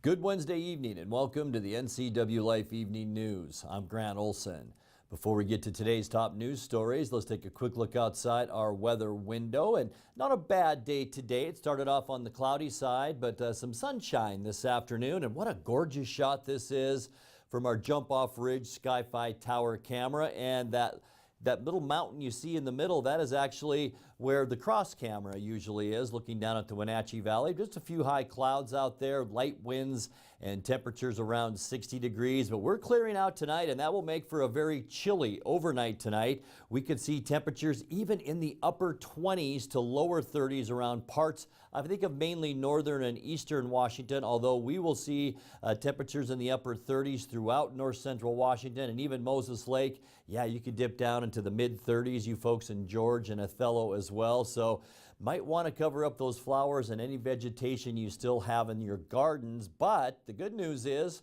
Good Wednesday evening and welcome to the Ncwlife Evening News. I'm Grant Olson. Before we get to today's top news stories, let's take a quick look outside our weather window. And not a bad day today. It started off on the cloudy side, but some sunshine this afternoon. And what a gorgeous shot this is from our Jump Off Ridge Sky-Fi Tower camera. And that little mountain you see in the middle, that is actually where the cross camera usually is, looking down at the Wenatchee Valley. Just a few high clouds out there, light winds and temperatures around 60 degrees. But we're clearing out tonight, and that will make for a very chilly overnight tonight. We could see temperatures even in the upper 20s to lower 30s around parts, I think, of mainly northern and eastern Washington, although we will see temperatures in the upper 30s throughout north central Washington and even Moses Lake. Yeah, you could dip down into the mid 30s, you folks in George and Othello as well. So might want to cover up those flowers and any vegetation you still have in your gardens. But the good news is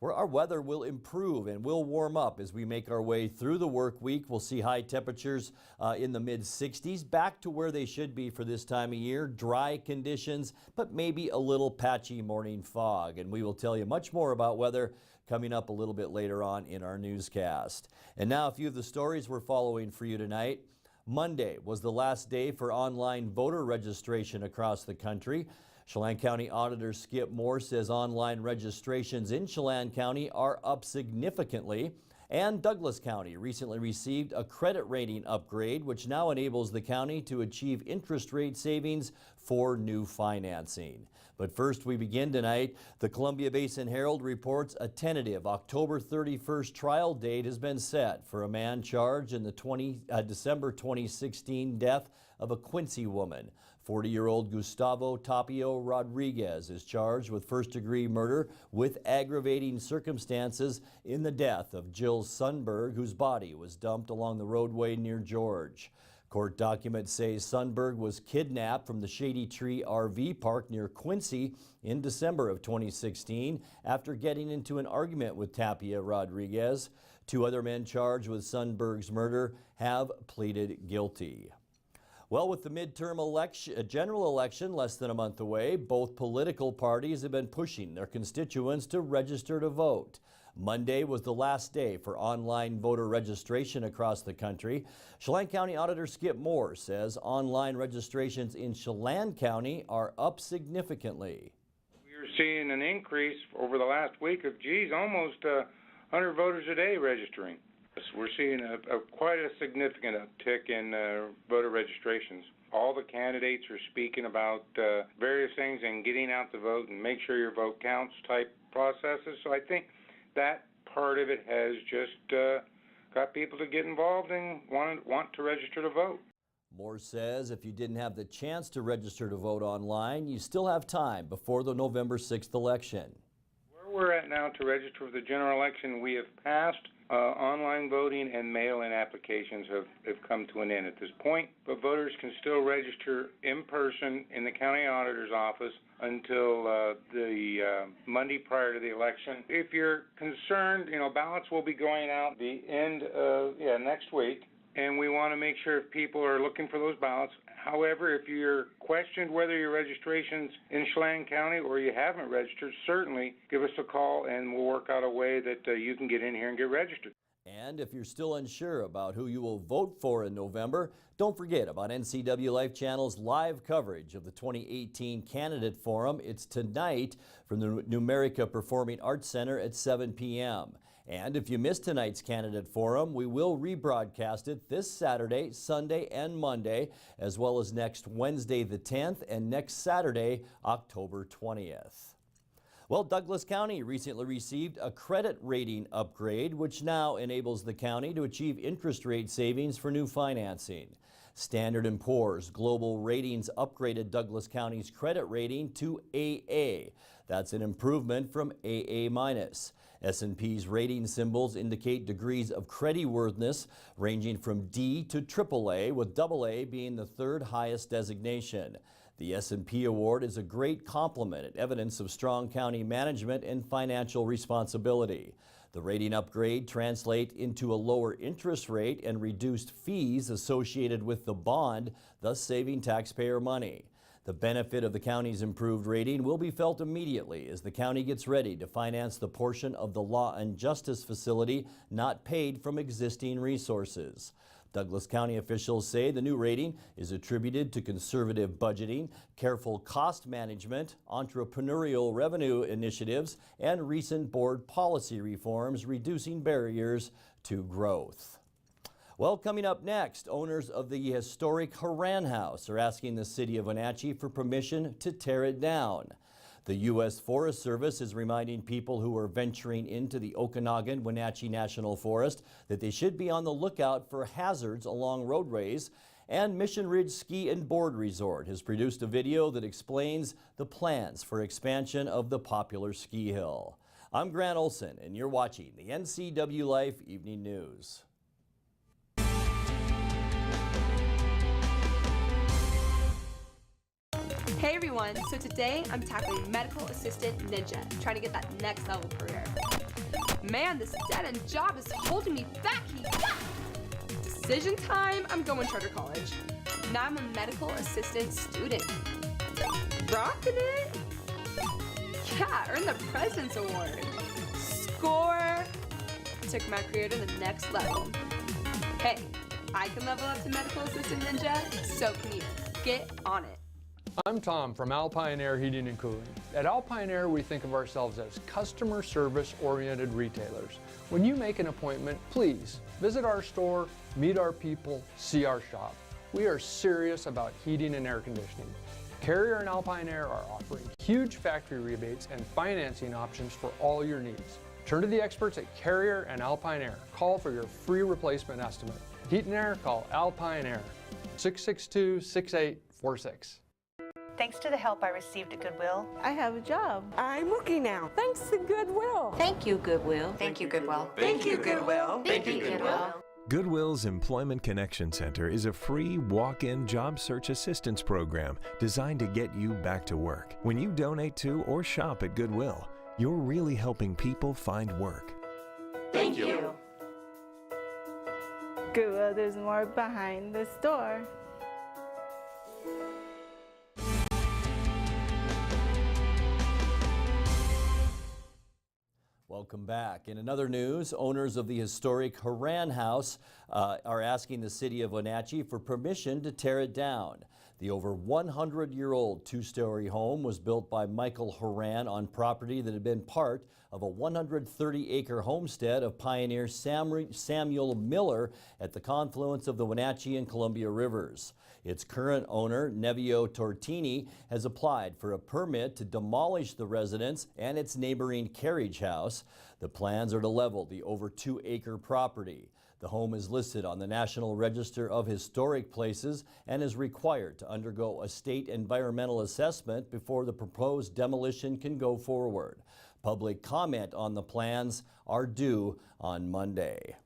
our weather will improve and will warm up as we make our way through the work week. We'll see high temperatures in the mid 60s, back to where they should be for this time of year. Dry conditions, but maybe a little patchy morning fog. And we will tell you much more about weather coming up a little bit later on in our newscast. And now a few of the stories we're following for you tonight. Monday was the last day for online voter registration across the country. Chelan County Auditor Skip Moore says online registrations in Chelan County are up significantly. And Douglas County recently received a credit rating upgrade, which now enables the county to achieve interest rate savings for new financing. But first, we begin tonight. The Columbia Basin Herald reports a tentative October 31st trial date has been set for a man charged in the December 2016 death of a Quincy woman. 40-year-old Gustavo Tapio Rodriguez is charged with first-degree murder with aggravating circumstances in the death of Jill Sundberg, whose body was dumped along the roadway near George. Court documents say Sundberg was kidnapped from the Shady Tree RV park near Quincy in December of 2016 after getting into an argument with Tapia Rodriguez. Two other men charged with Sundberg's murder have pleaded guilty. Well, with the midterm election, general election less than a month away, both political parties have been pushing their constituents to register to vote. Monday was the last day for online voter registration across the country. Chelan County Auditor Skip Moore says online registrations in Chelan County are up significantly. We're seeing an increase over the last week of, almost 100 voters a day registering. We're seeing quite a significant uptick in voter registrations. All the candidates are speaking about various things and getting out the vote and make sure your vote counts type processes. So I think that part of it has just got people to get involved and want to register to vote. Moore says if you didn't have the chance to register to vote online, you still have time before the November 6th election. Where we're at now to register for the general election, we have passed online voting, and mail-in applications have come to an end at this point, but voters can still register in person in the county auditor's office until the Monday prior to the election. If you're concerned, ballots will be going out the end of next week, and we want to make sure if people are looking for those ballots. However, if you're questioned whether your registration's in Chelan County or you haven't registered, certainly give us a call and we'll work out a way that you can get in here and get registered. And if you're still unsure about who you will vote for in November, don't forget about Ncwlife Channel's live coverage of the 2018 Candidate Forum. It's tonight from the Numerica Performing Arts Center at 7 p.m. And if you missed tonight's Candidate Forum, we will rebroadcast it this Saturday, Sunday, and Monday, as well as next Wednesday the 10th and next Saturday, October 20th. Well, Douglas County recently received a credit rating upgrade, which now enables the county to achieve interest rate savings for new financing. Standard & Poor's Global Ratings upgraded Douglas County's credit rating to AA. That's an improvement from AA-. S&P's rating symbols indicate degrees of creditworthiness ranging from D to AAA, with AA being the third highest designation. The S&P award is a great compliment and evidence of strong county management and financial responsibility. The rating upgrade translates into a lower interest rate and reduced fees associated with the bond, thus saving taxpayer money. The benefit of the county's improved rating will be felt immediately as the county gets ready to finance the portion of the Law and Justice facility not paid from existing resources. Douglas County officials say the new rating is attributed to conservative budgeting, careful cost management, entrepreneurial revenue initiatives, and recent board policy reforms reducing barriers to growth. Well, coming up next, owners of the historic Horan House are asking the city of Wenatchee for permission to tear it down. The U.S. Forest Service is reminding people who are venturing into the Okanagan-Wenatchee National Forest that they should be on the lookout for hazards along roadways. And Mission Ridge Ski and Board Resort has produced a video that explains the plans for expansion of the popular ski hill. I'm Grant Olson, and you're watching the Ncwlife Evening News. Hey everyone, so today I'm tackling medical assistant ninja, trying to get that next level career. Man, this dead-end job is holding me back. Decision time, I'm going charter college. Now I'm a medical assistant student. Rocking it! Yeah, earned the President's Award. Score! Took my career to the next level. Hey, I can level up to medical assistant ninja, so can you. Get on it. I'm Tom from Alpine Air Heating and Cooling. At Alpine Air, we think of ourselves as customer service-oriented retailers. When you make an appointment, please visit our store, meet our people, see our shop. We are serious about heating and air conditioning. Carrier and Alpine Air are offering huge factory rebates and financing options for all your needs. Turn to the experts at Carrier and Alpine Air. Call for your free replacement estimate. Heat and air, call Alpine Air, 662-6846. Thanks to the help I received at Goodwill, I have a job. I'm working now. Thanks to Goodwill. Thank you, Goodwill. Thank you, Goodwill. Thank you, Goodwill. Thank you, Goodwill. Goodwill's Employment Connection Center is a free walk-in job search assistance program designed to get you back to work. When you donate to or shop at Goodwill, you're really helping people find work. Thank you. Goodwill, there's more behind the store. Welcome back. In another news, owners of the historic Horan House are asking the city of Wenatchee for permission to tear it down. The over 100-year-old two-story home was built by Michael Horan on property that had been part of a 130-acre homestead of pioneer Samuel Miller at the confluence of the Wenatchee and Columbia Rivers. Its current owner, Nevio Tortini, has applied for a permit to demolish the residence and its neighboring carriage house. The plans are to level the over 2-acre property. The home is listed on the National Register of Historic Places and is required to undergo a state environmental assessment before the proposed demolition can go forward. Public comment on the plans are due on Monday.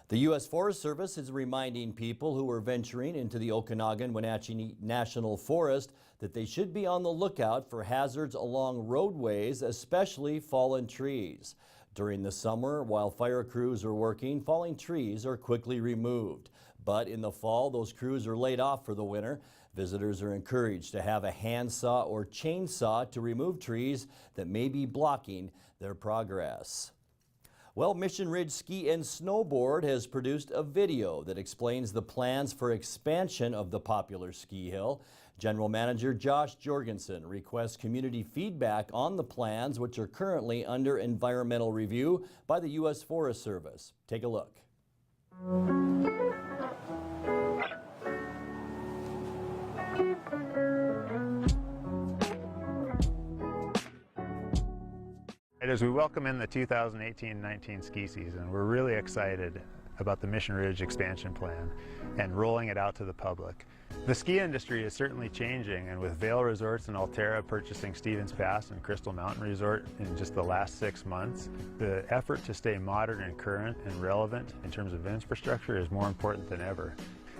The U.S. Forest Service is reminding people who are venturing into the Okanagan-Wenatchee National Forest that they should be on the lookout for hazards along roadways, especially fallen trees. During the summer, while fire crews are working, falling trees are quickly removed. But in the fall, those crews are laid off for the winter. Visitors are encouraged to have a handsaw or chainsaw to remove trees that may be blocking their progress. Well, Mission Ridge Ski and Snowboard has produced a video that explains the plans for expansion of the popular ski hill. General Manager Josh Jorgensen requests community feedback on the plans, which are currently under environmental review by the U.S. Forest Service. Take a look. As we welcome in the 2018-19 ski season, we're really excited about the Mission Ridge expansion plan and rolling it out to the public. The ski industry is certainly changing, and with Vail Resorts and Alterra purchasing Stevens Pass and Crystal Mountain Resort in just the last 6 months, the effort to stay modern and current and relevant in terms of infrastructure is more important than ever.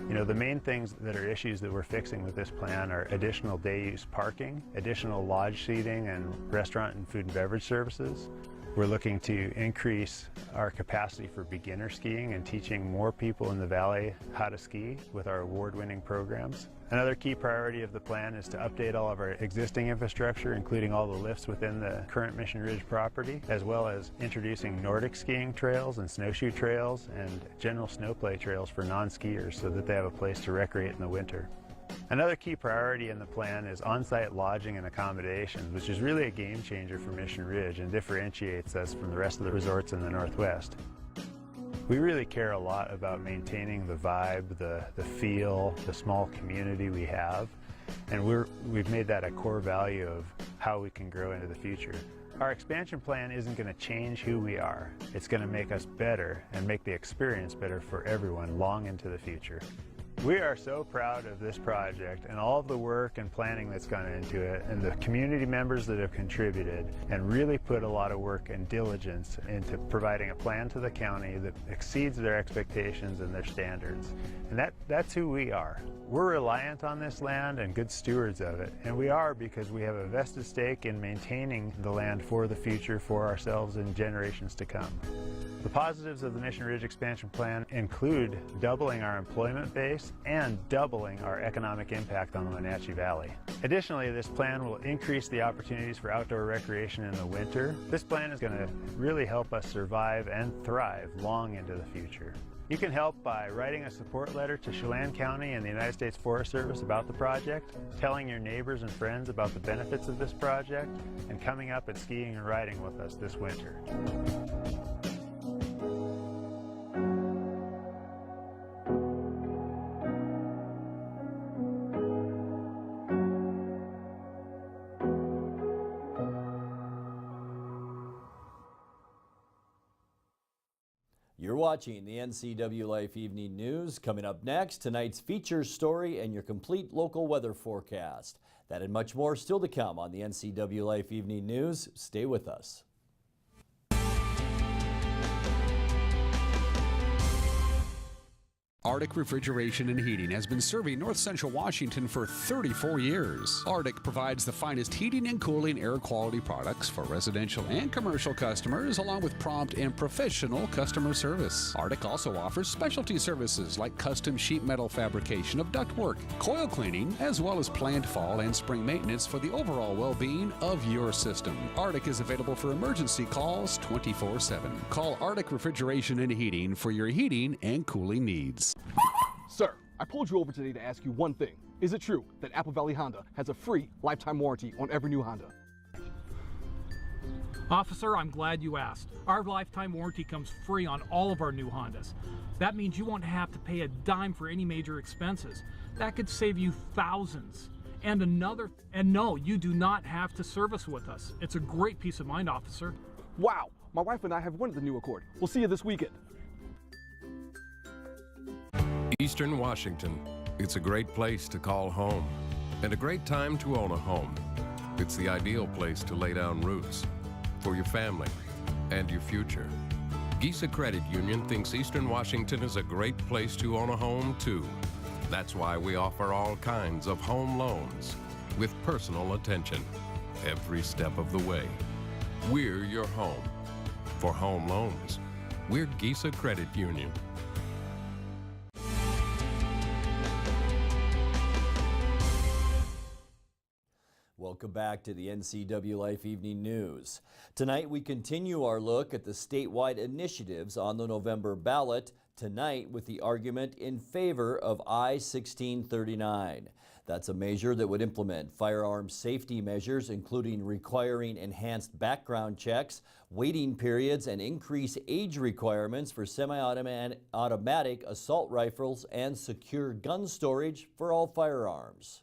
You know, the main things that are issues that we're fixing with this plan are additional day use parking, additional lodge seating and restaurant and food and beverage services, We're looking to increase our capacity for beginner skiing and teaching more people in the valley how to ski with our award-winning programs. Another key priority of the plan is to update all of our existing infrastructure, including all the lifts within the current Mission Ridge property, as well as introducing Nordic skiing trails and snowshoe trails and general snowplay trails for non-skiers so that they have a place to recreate in the winter. Another key priority in the plan is on-site lodging and accommodations, which is really a game changer for Mission Ridge and differentiates us from the rest of the resorts in the Northwest. We really care a lot about maintaining the vibe, the feel, the small community we have, and we've made that a core value of how we can grow into the future. Our expansion plan isn't going to change who we are. It's going to make us better and make the experience better for everyone long into the future. We are so proud of this project and all of the work and planning that's gone into it, and the community members that have contributed and really put a lot of work and diligence into providing a plan to the county that exceeds their expectations and their standards. And that's who we are. We're reliant on this land and good stewards of it, and we are because we have a vested stake in maintaining the land for the future, for ourselves and generations to come. The positives of the Mission Ridge expansion plan include doubling our employment base and doubling our economic impact on the Wenatchee Valley. Additionally, this plan will increase the opportunities for outdoor recreation in the winter. This plan is going to really help us survive and thrive long into the future. You can help by writing a support letter to Chelan County and the United States Forest Service about the project, telling your neighbors and friends about the benefits of this project, and coming up and skiing and riding with us this winter. You're watching the NCW Life Evening News. Coming up next, tonight's feature story and your complete local weather forecast. That and much more still to come on the NCW Life Evening News. Stay with us. Arctic Refrigeration and Heating has been serving North Central Washington for 34 years. Arctic provides the finest heating and cooling air quality products for residential and commercial customers, along with prompt and professional customer service. Arctic also offers specialty services like custom sheet metal fabrication of ductwork, coil cleaning, as well as planned fall and spring maintenance for the overall well-being of your system. Arctic is available for emergency calls 24/7. Call Arctic Refrigeration and Heating for your heating and cooling needs. Sir, I pulled you over today to ask you one thing. Is it true that Apple Valley Honda has a free lifetime warranty on every new Honda? Officer, I'm glad you asked. Our lifetime warranty comes free on all of our new Hondas. That means you won't have to pay a dime for any major expenses. That could save you thousands. And no, you do not have to service with us. It's a great peace of mind, officer. Wow, my wife and I have wanted the new Accord. We'll see you this weekend. Eastern Washington. It's a great place to call home and a great time to own a home. It's the ideal place to lay down roots for your family and your future. Gisa Credit Union thinks Eastern Washington is a great place to own a home too. That's why we offer all kinds of home loans with personal attention every step of the way. We're your home. For home loans, we're Gisa Credit Union. Welcome back to the NCW Life Evening News. Tonight we continue our look at the statewide initiatives on the November ballot, tonight with the argument in favor of I-1639. That's a measure that would implement firearm safety measures, including requiring enhanced background checks, waiting periods, and increased age requirements for semi-automatic assault rifles and secure gun storage for all firearms.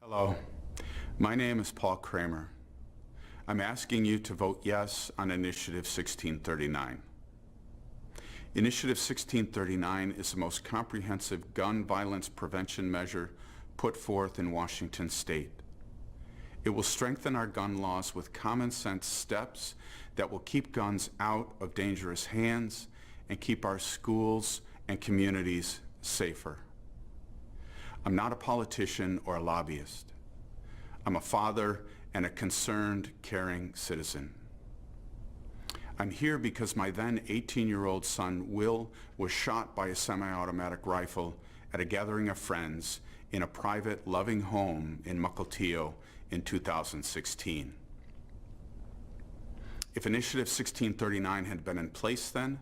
Hello. My name is Paul Kramer. I'm asking you to vote yes on Initiative 1639. Initiative 1639 is the most comprehensive gun violence prevention measure put forth in Washington State. It will strengthen our gun laws with common sense steps that will keep guns out of dangerous hands and keep our schools and communities safer. I'm not a politician or a lobbyist. I'm a father and a concerned, caring citizen. I'm here because my then 18-year-old son, Will, was shot by a semi-automatic rifle at a gathering of friends in a private, loving home in Mukilteo in 2016. If Initiative 1639 had been in place then,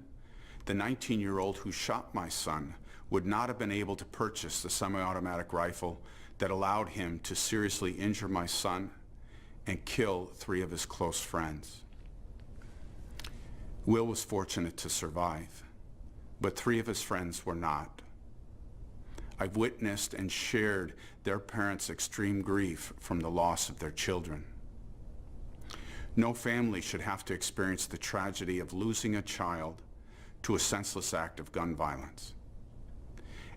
the 19-year-old who shot my son would not have been able to purchase the semi-automatic rifle that allowed him to seriously injure my son and kill 3 of his close friends. Will was fortunate to survive, but 3 of his friends were not. I've witnessed and shared their parents' extreme grief from the loss of their children. No family should have to experience the tragedy of losing a child to a senseless act of gun violence.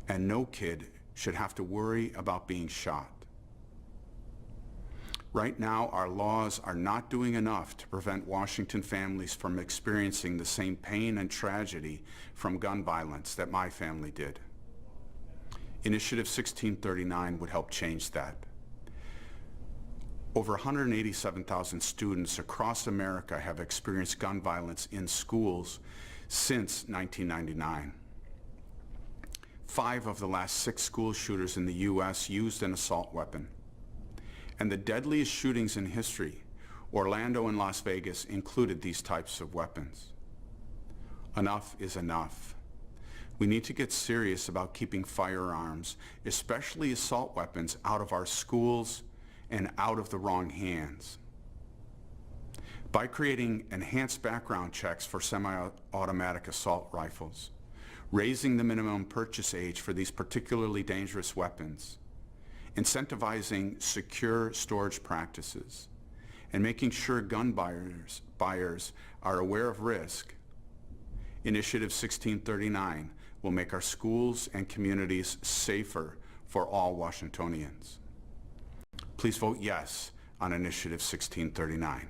And no kid should have to worry about being shot. Right now, our laws are not doing enough to prevent Washington families from experiencing the same pain and tragedy from gun violence that my family did. Initiative 1639 would help change that. Over 187,000 students across America have experienced gun violence in schools since 1999. 5 of the last 6 school shooters in the U.S. used an assault weapon. And the deadliest shootings in history, Orlando and Las Vegas, included these types of weapons. Enough is enough. We need to get serious about keeping firearms, especially assault weapons, out of our schools and out of the wrong hands. By creating enhanced background checks for semi-automatic assault rifles, raising the minimum purchase age for these particularly dangerous weapons, incentivizing secure storage practices, and making sure gun buyers are aware of risk, Initiative 1639 will make our schools and communities safer for all Washingtonians. Please vote yes on Initiative 1639.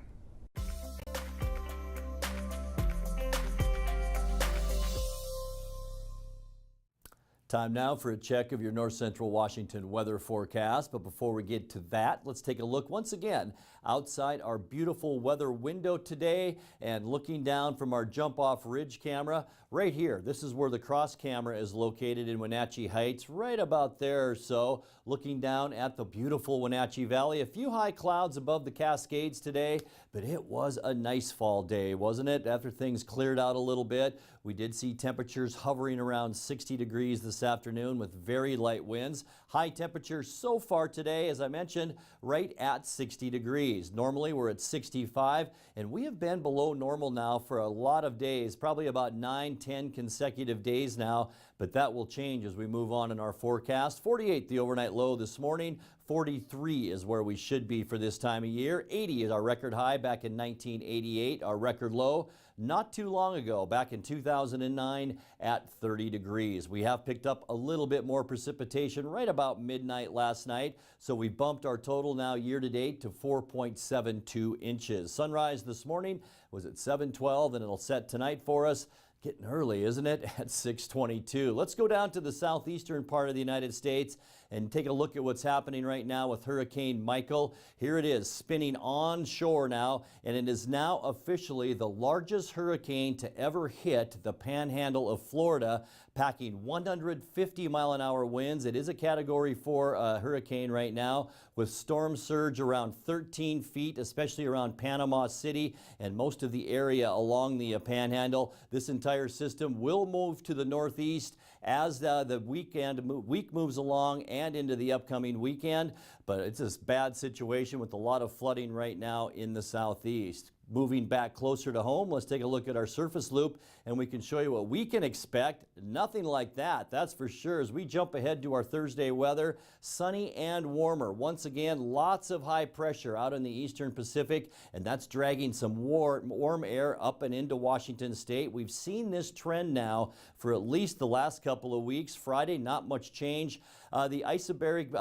Time now for a check of your North Central Washington weather forecast. But before we get to that, let's take a look once again outside our beautiful weather window today and looking down from our jump-off ridge camera right here. This is where the cross camera is located in Wenatchee Heights, right about there or so, looking down at the beautiful Wenatchee Valley. A few high clouds above the Cascades today, but it was a nice fall day, wasn't it? After things cleared out a little bit, we did see temperatures hovering around 60 degrees this afternoon with very light winds. High temperatures so far today, as I mentioned, right at 60 degrees. Normally we're at 65, and we have been below normal now for a lot of days, probably about 9-10 consecutive days now, but that will change as we move on in our forecast. 48 the overnight low this morning. 43 is where we should be for this time of year. 80 is our record high back in 1988, our record low not too long ago, back in 2009 at 30 degrees. We have picked up a little bit more precipitation right about midnight last night, so we bumped our total now year to date to 4.72 inches. Sunrise this morning was at 7:12, and it'll set tonight for us. Getting early, isn't it? At 6:22. Let's go down to the southeastern part of the United States and take a look at what's happening right now with Hurricane Michael. Here it is, spinning onshore now, and it is now officially the largest hurricane to ever hit the panhandle of Florida, packing 150-mile-an-hour winds. It is a Category 4 hurricane right now, with storm surge around 13 feet, especially around Panama City and most of the area along the panhandle. This entire system will move to the northeast as the week moves along and into the upcoming weekend, but it's a bad situation with a lot of flooding right now in the southeast. Moving back closer to home, let's take a look at our surface loop and we can show you what we can expect. Nothing like that, that's for sure. As we jump ahead to our Thursday weather, sunny and warmer. Once again, lots of high pressure out in the eastern Pacific, and that's dragging some warm air up and into Washington state. We've seen this trend now for at least the last couple of weeks. Friday, not much change. The isobaric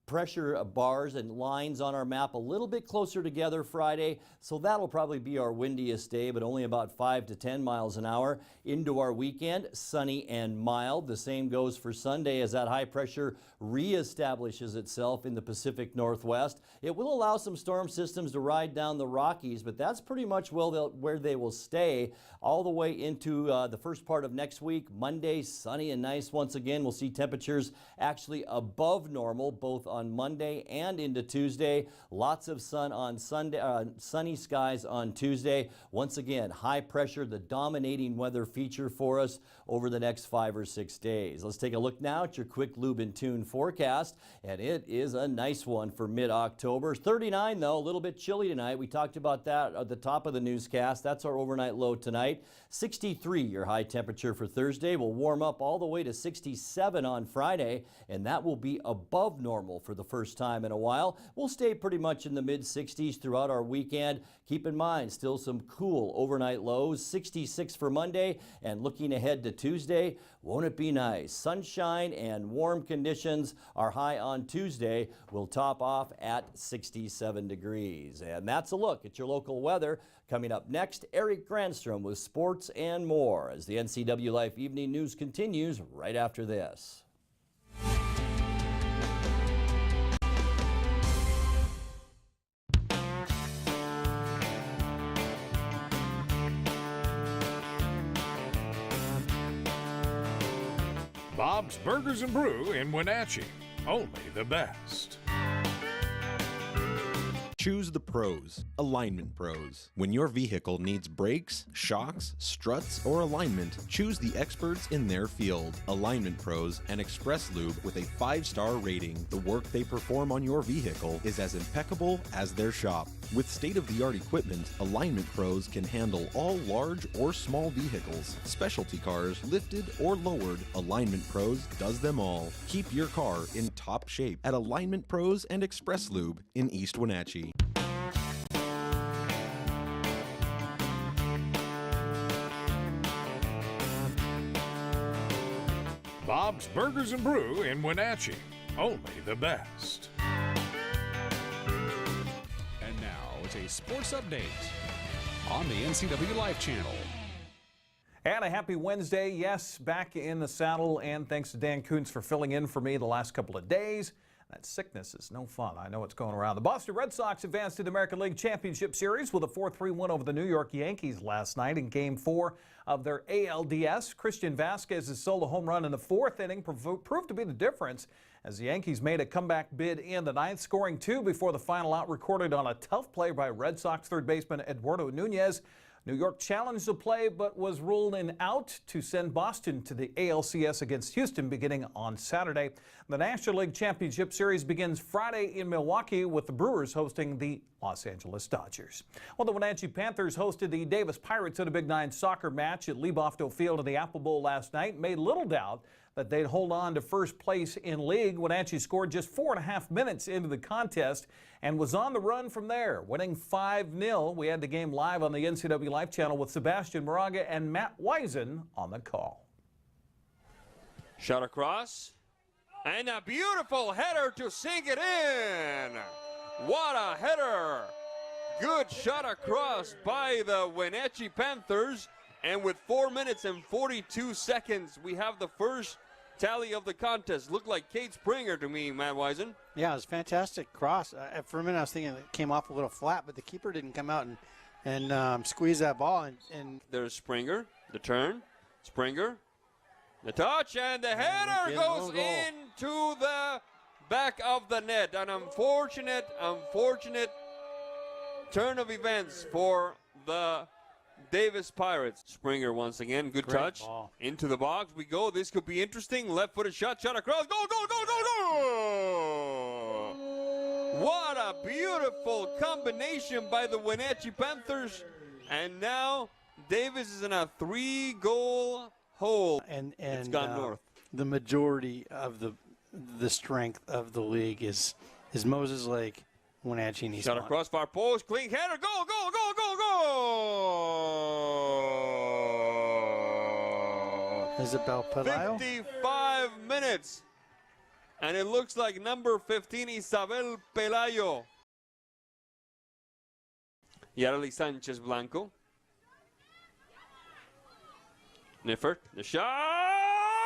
pressure bars and lines on our map a little bit closer together Friday, so that'll probably be our windiest day, but only about 5 to 10 miles an hour. Into our weekend, sunny and mild. The same goes for Sunday as that high pressure reestablishes itself in the Pacific Northwest. It will allow some storm systems to ride down the Rockies, but that's pretty much where they will stay all the way into the first part of next week. Monday, sunny and nice once again. We'll see temperatures actually above normal both on Monday and into Tuesday. Lots of sun on Sunday, sunny skies on Tuesday. Once again, high pressure, the dominating weather feature for us over the next 5 or 6 days. Let's take a look now at your quick lube and tune forecast, and it is a nice one for mid-October. 39 though, a little bit chilly tonight. We talked about that at the top of the newscast. That's our overnight low tonight. 63 your high temperature for Thursday. Will warm up all the way to 67 on Friday, and that will be above normal for the first time in a while. We'll stay pretty much in the mid-60s throughout our weekend. Keep in mind, still some cool overnight lows. 66 for Monday, and looking ahead to Tuesday, won't it be nice? Sunshine and warm conditions. Our high on Tuesday will top off at 67 degrees. And that's a look at your local weather. Coming up next, Eric Granstrom with sports and more as the NCW Life Evening News continues right after this. Bob's Burgers and Brew in Wenatchee. Only the best. Choose the pros, Alignment Pros. When your vehicle needs brakes, shocks, struts, or alignment, choose the experts in their field. Alignment Pros and Express Lube with a 5-star rating. The work they perform on your vehicle is as impeccable as their shop. With state-of-the-art equipment, Alignment Pros can handle all large or small vehicles, specialty cars, lifted or lowered. Alignment Pros does them all. Keep your car in top shape at Alignment Pros and Express Lube in East Wenatchee. Bob's Burgers and Brew in Wenatchee. Only the best. And now it's a sports update on the NCW Life channel. And a happy Wednesday. Yes, back in the saddle, and thanks to Dan Kuntz for filling in for me the last couple of days. That sickness is no fun. I know it's going around. The Boston Red Sox advanced to the American League Championship Series with a 4-3 win over the New York Yankees last night in Game 4 of their ALDS. Christian Vasquez's solo home run in the 4th inning proved to be the difference as the Yankees made a comeback bid in the 9th, scoring 2 before the final out recorded on a tough play by Red Sox third baseman Eduardo Nunez. New York challenged the play but was ruled an out to send Boston to the ALCS against Houston beginning on Saturday. The National League Championship Series begins Friday in Milwaukee with the Brewers hosting the Los Angeles Dodgers. Well, the Wenatchee Panthers hosted the Davis Pirates in a Big 9 soccer match at Lebofto Field in the Apple Bowl last night. Made little doubt that they'd hold on to first place in league. Wenatchee scored just 4.5 minutes into the contest and was on the run from there, winning 5-0. We had the game live on the NCW Life channel with Sebastian Moraga and Matt Wisen on the call. Shot across, and a beautiful header to sink it in. What a header. Good shot across by the Wenatchee Panthers. And with 4 minutes and 42 seconds, we have the first tally of the contest. Looked like Kate Springer to me, Matt Wisen. Yeah, it was a fantastic cross. For a minute, I was thinking it came off a little flat, but the keeper didn't come out and squeeze that ball. And there's Springer, the turn, Springer, the touch, and the header goes into the back of the net. An unfortunate turn of events for the Davis Pirates. Springer once again, good touch. Ball. Into the box we go. This could be interesting. Left-footed shot across. Goal, goal, goal, goal, goal! What a beautiful combination by the Wenatchee Panthers. And now Davis is in a 3-goal hole. And it's gone north. The majority of the strength of the league is Moses Lake, Wenatchee, and East Shot across far post, clean header, goal, goal, goal, goal, goal! Isabel Pelayo? 55 minutes. And it looks like number 15, Isabel Pelayo. Yareli Sanchez Blanco. Niffert, the shot!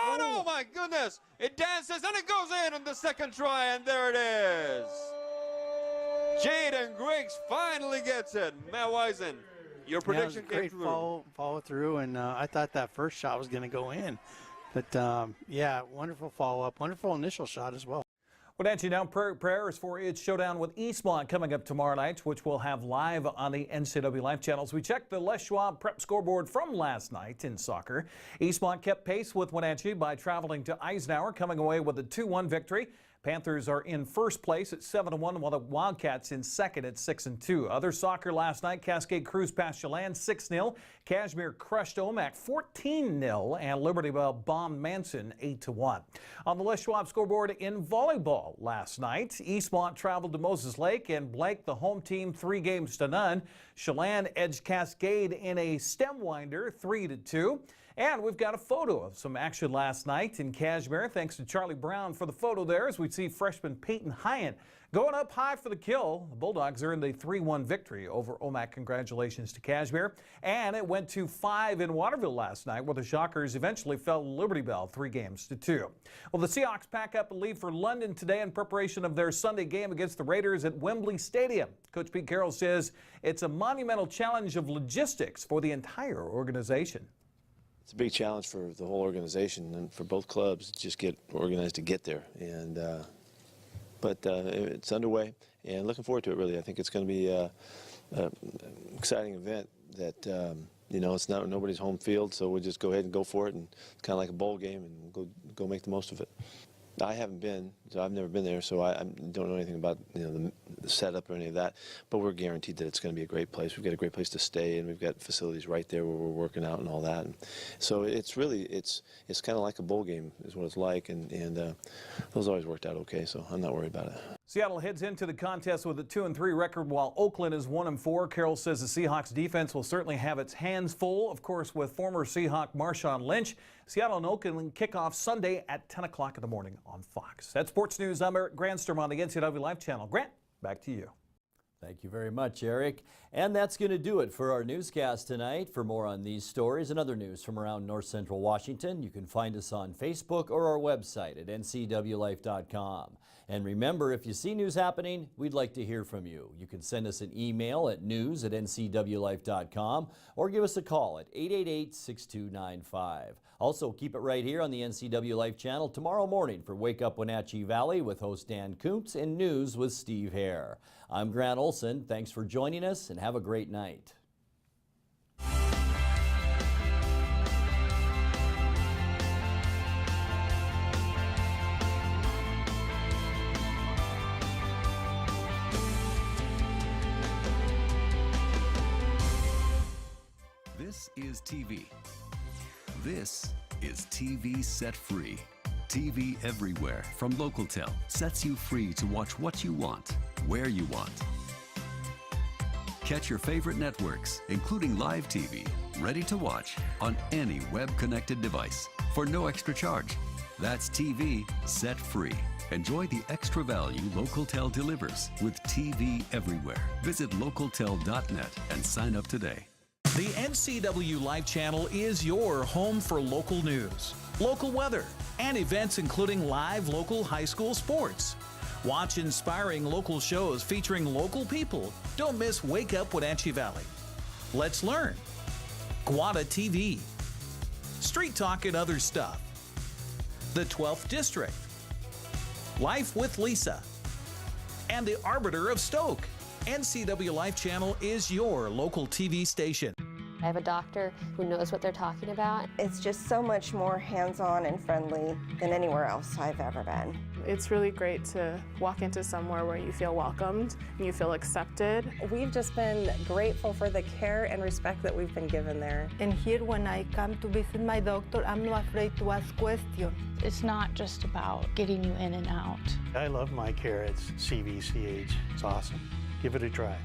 Oh my goodness! It dances and it goes in the second try, and there it is! Jaden Griggs finally gets it. Matt Wisen, your prediction came great true. follow through, and I thought that first shot was going to go in. But, yeah, wonderful follow-up, wonderful initial shot as well. Wenatchee now prayers for its showdown with Eastmont coming up tomorrow night, which we'll have live on the NCW Life channels. We checked the Les Schwab prep scoreboard from last night in soccer. Eastmont kept pace with Wenatchee by traveling to Eisenhower, coming away with a 2-1 victory. Panthers are in first place at 7-1, while the Wildcats in second at 6-2. Other soccer last night, Cascade cruised past Chelan 6-0. Kashmir crushed Omak 14-0, and Libertyville bombed Manson 8-1. On the Les Schwab scoreboard in volleyball last night, Eastmont traveled to Moses Lake and blanked the home team 3-0. Chelan edged Cascade in a stem winder 3-2. And we've got a photo of some action last night in Kashmir. Thanks to Charlie Brown for the photo there, as we see freshman Peyton Hyatt going up high for the kill. The Bulldogs earned a 3-1 victory over Omak. Congratulations to Kashmir. And it went to 5 in Waterville last night, where the Shockers eventually fell to Libertyville 3-2. Well, the Seahawks pack up and leave for London today in preparation of their Sunday game against the Raiders at Wembley Stadium. Coach Pete Carroll says it's a monumental challenge of logistics for the entire organization. It's a big challenge for the whole organization and for both clubs to just get organized to get there. And but it's underway and looking forward to it. Really, I think it's going to be an exciting event. That you know, it's not nobody's home field, so we'll just go ahead and go for it, and it's kind of like a bowl game, and go make the most of it. I haven't been, so I've never been there, so I don't know anything about the setup or any of that. But we're guaranteed that it's going to be a great place. We've got a great place to stay, and we've got facilities right there where we're working out and all that. And so it's really it's kind of like a bowl game is what it's like, and those always worked out okay. So I'm not worried about it. Seattle heads into the contest with a 2-3 record, while Oakland is 1-4. Carroll says the Seahawks defense will certainly have its hands full, of course, with former Seahawk Marshawn Lynch. Seattle and Oakland kick off Sunday at 10 o'clock in the morning on Fox. That's Sports News. I'm Eric Granstrom on the NCW Life channel. Grant, back to you. Thank you very much, Eric. And that's going to do it for our newscast tonight. For more on these stories and other news from around North Central Washington, you can find us on Facebook or our website at ncwlife.com. And remember, if you see news happening, we'd like to hear from you. You can send us an email at news@ncwlife.com or give us a call at 888-6295. Also, keep it right here on the NCW Life channel tomorrow morning for Wake Up Wenatchee Valley with host Dan Kuntz and News with Steve Hare. I'm Grant Olson. Thanks for joining us and have a great night. This is TV. This is TV Set Free. TV everywhere from Localtel sets you free to watch what you want, where you want. Catch your favorite networks, including live TV, ready to watch on any web-connected device for no extra charge. That's TV Set Free. Enjoy the extra value Localtel delivers with TV everywhere. Visit localtel.net and sign up today. The NCW Life channel is your home for local news, local weather, and events including live local high school sports. Watch inspiring local shows featuring local people. Don't miss Wake Up Wenatchee Valley. Let's learn. Guada TV. Street Talk and Other Stuff. The 12th District. Life with Lisa. And the Arbiter of Stoke. NCW Life channel is your local TV station. I have a doctor who knows what they're talking about. It's just so much more hands-on and friendly than anywhere else I've ever been. It's really great to walk into somewhere where you feel welcomed and you feel accepted. We've just been grateful for the care and respect that we've been given there. And here when I come to visit my doctor, I'm not afraid to ask questions. It's not just about getting you in and out. I love my care at CVCH. It's awesome. Give it a try.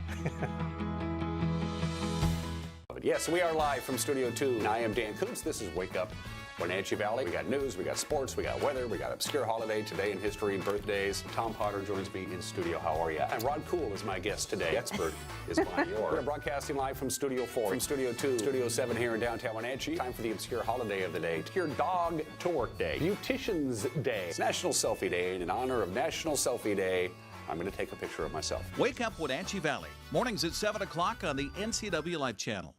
Yes, we are live from Studio 2. I am Dan Kuntz. This is Wake Up Wenatchee Valley. We got news, we got sports, we got weather, we got obscure holiday, today in history, birthdays. Tom Potter joins me in studio. How are you? And Rod Cool is my guest today. The expert is Bonnie Orr. We're broadcasting live from Studio 4, from Studio 2, Studio 7 here in downtown Wenatchee. Time for the obscure holiday of the day. Your Dog to Work Day. Beautician's Day. It's National Selfie Day, and in honor of National Selfie Day, I'm going to take a picture of myself. Wake up Wenatchee Valley. Mornings at 7 o'clock on the NCW Life channel.